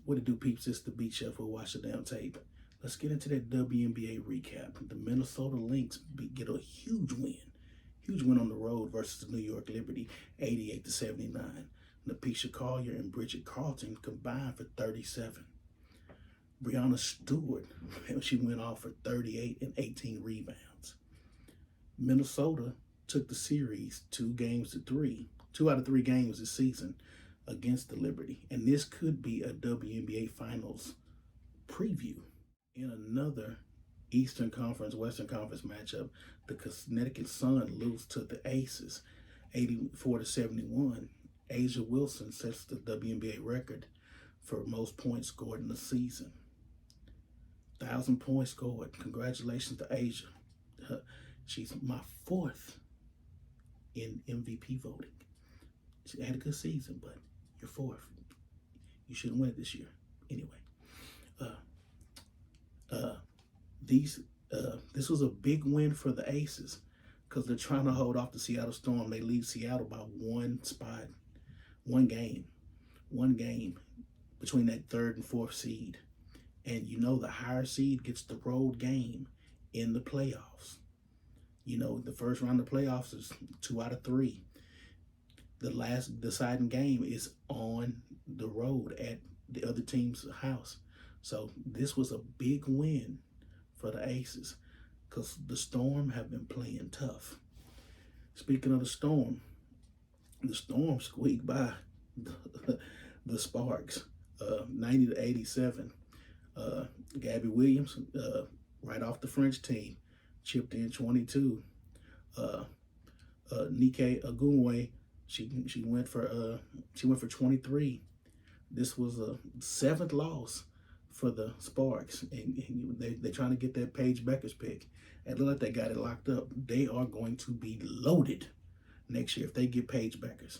What it do, peeps? It's the beat chef who watch the damn tape. Let's get into that WNBA recap. The Minnesota Lynx get a huge win on the road versus the New York Liberty, 88-79. Napisha Collier and Bridget Carlton combined for 37. Breanna Stewart, she went off for 38 and 18 rebounds. Minnesota took the series 2-3, 2 out of 3 games this season against the Liberty. And this could be a WNBA Finals preview. In another Eastern Conference, Western Conference matchup, the Connecticut Sun lose to the Aces, 84-71. A'ja Wilson sets the WNBA record for most points scored in the season. 1,000 points scored. Congratulations to A'ja. She's my 4th in MVP voting. She had a good season, but you're 4th. You shouldn't win it this year. Anyway, this was a big win for the Aces because they're trying to hold off the Seattle Storm. They lead Seattle by one game between that 3rd and 4th seed. And you know the higher seed gets the road game in the playoffs. You know, the first round of playoffs is 2 out of 3. The last deciding game is on the road at the other team's house. So this was a big win for the Aces because the Storm have been playing tough. Speaking of the Storm squeaked by the Sparks, 90-87. Gabby Williams, right off the French team, chipped in 22. Nike Agunwe, she went for 23. This was a 7th loss for the Sparks, and they're trying to get that Paige Beckers pick. And look like they got it locked up. They are going to be loaded next year if they get Paige Beckers,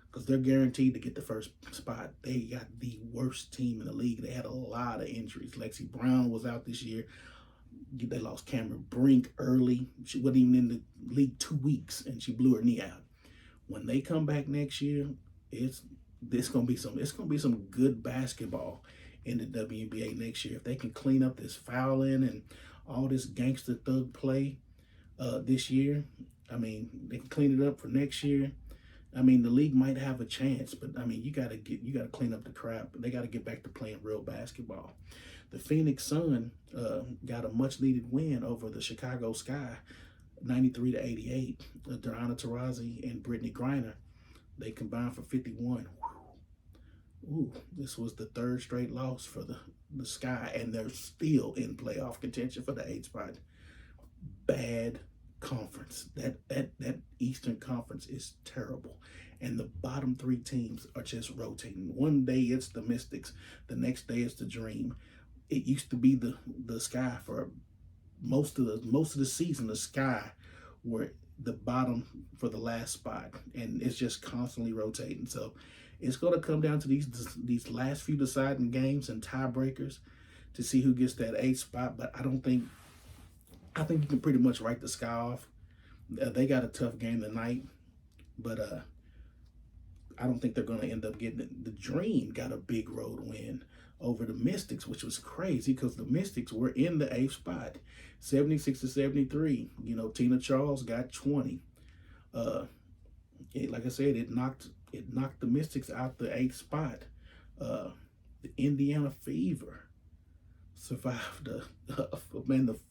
because they're guaranteed to get the first spot. They got the worst team in the league. They had a lot of injuries. Lexi Brown was out this year. They lost Cameron Brink early. She wasn't even in the league 2 weeks, and she blew her knee out. When they come back next year, it's gonna be some good basketball in the WNBA next year. If they can clean up this fouling and all this gangster thug play this year, I mean, they can clean it up for next year. I mean, the league might have a chance, but I mean, you gotta clean up the crap. They gotta get back to playing real basketball. The Phoenix Sun got a much needed win over the Chicago Sky, 93-88. Diana Taurasi and Brittany Griner, they combined for 51. Ooh, this was the 3rd straight loss for the Sky, and they're still in playoff contention for the 8th spot. Bad conference. That Eastern Conference is terrible, and the bottom 3 teams are just rotating. One day it's the Mystics, the next day it's the Dream. It used to be the Sky for most of the season. The Sky were the bottom for the last spot, and it's just constantly rotating. So it's going to come down to these last few deciding games and tiebreakers to see who gets that 8th spot. But I think you can pretty much write the Sky off. They got a tough game tonight, but I don't think they're going to end up getting it. The Dream got a big road win over the Mystics, which was crazy because the Mystics were in the 8th spot, 76-73. You know, Tina Charles got 20. Like I said, it knocked the Mystics out the 8th spot. The Indiana Fever survived the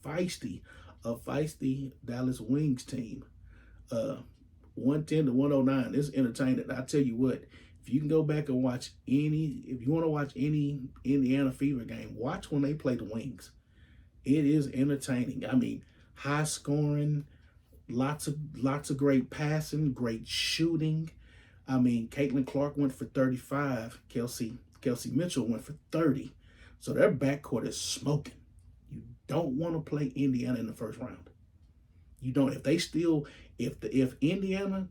feisty Dallas Wings team, 110-109. It's entertaining. I tell you what, if you can go back and watch if you want to watch any Indiana Fever game, watch when they play the Wings. It is entertaining. I mean, high scoring, lots of great passing, great shooting. I mean, Caitlin Clark went for 35. Kelsey Mitchell went for 30. So their backcourt is smoking. You don't want to play Indiana in the first round. You don't. If Indiana,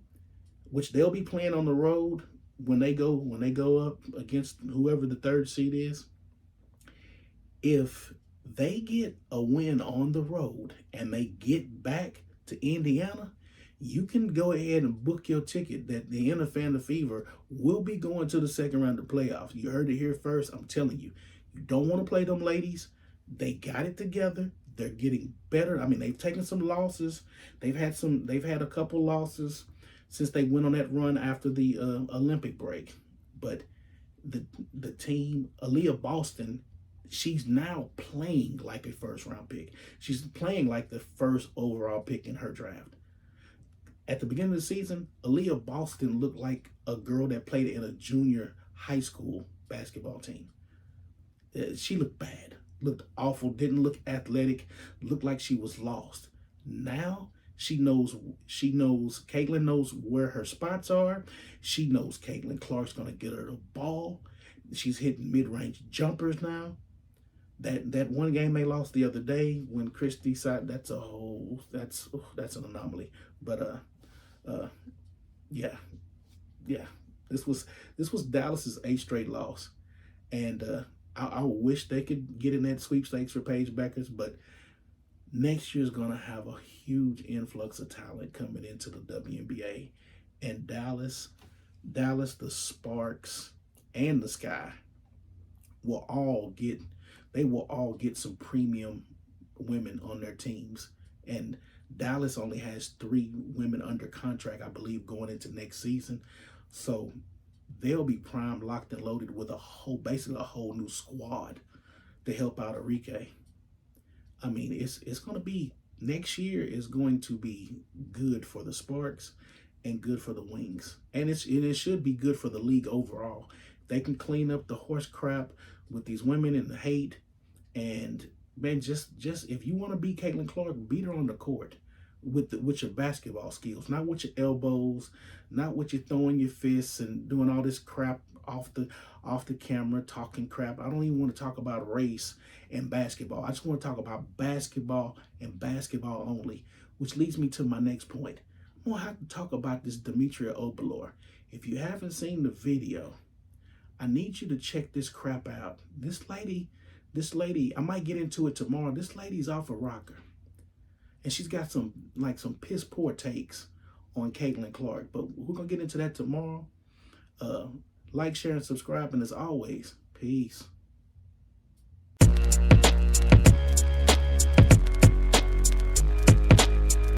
which they'll be playing on the road when they go up against whoever the 3rd seed is, if they get a win on the road and they get back to Indiana, You can go ahead and book your ticket that the NFL Fever will be going to the second round of playoffs. You heard it here first. I'm telling you, you don't want to play them ladies. They got it together. They're getting better. I mean, they've taken some losses. They've had a couple losses since they went on that run after the Olympic break. But the the team, Aaliyah Boston, she's now playing like a first round pick. She's playing like the first overall pick in her draft. At the beginning of the season, Aaliyah Boston looked like a girl that played in a junior high school basketball team. She looked bad, looked awful, didn't look athletic, looked like she was lost. Now she knows Caitlin knows where her spots are. She knows Caitlin Clark's gonna get her the ball. She's hitting mid-range jumpers now. That one game they lost the other day when Christie side, that's an anomaly. But uh yeah, yeah. This was Dallas's eighth straight loss. And I wish they could get in that sweepstakes for Paige Beckers, but next year's gonna have a huge influx of talent coming into the WNBA. And Dallas, the Sparks, and the Sky will all get they will all get some premium women on their teams. And Dallas only has 3 women under contract, I believe, going into next season. So they'll be primed, locked, and loaded with basically a whole new squad to help out Arike. I mean, it's going to be next year is going to be good for the Sparks and good for the Wings, and it should be good for the league overall. They can clean up the horse crap with these women and the hate, and man, just if you want to beat Caitlin Clark, beat her on the court with your basketball skills, not with your elbows, not with you throwing your fists and doing all this crap off the camera, talking crap. I don't even want to talk about race and basketball. I just want to talk about basketball and basketball only, which leads me to my next point. I'm gonna have to talk about this Demetria Obalor. If you haven't seen the video, I need you to check this crap out. This lady, I might get into it tomorrow. This lady's off a rocker. And she's got some piss poor takes on Caitlin Clark. But we're gonna get into that tomorrow. Like, share, and subscribe, and as always, peace.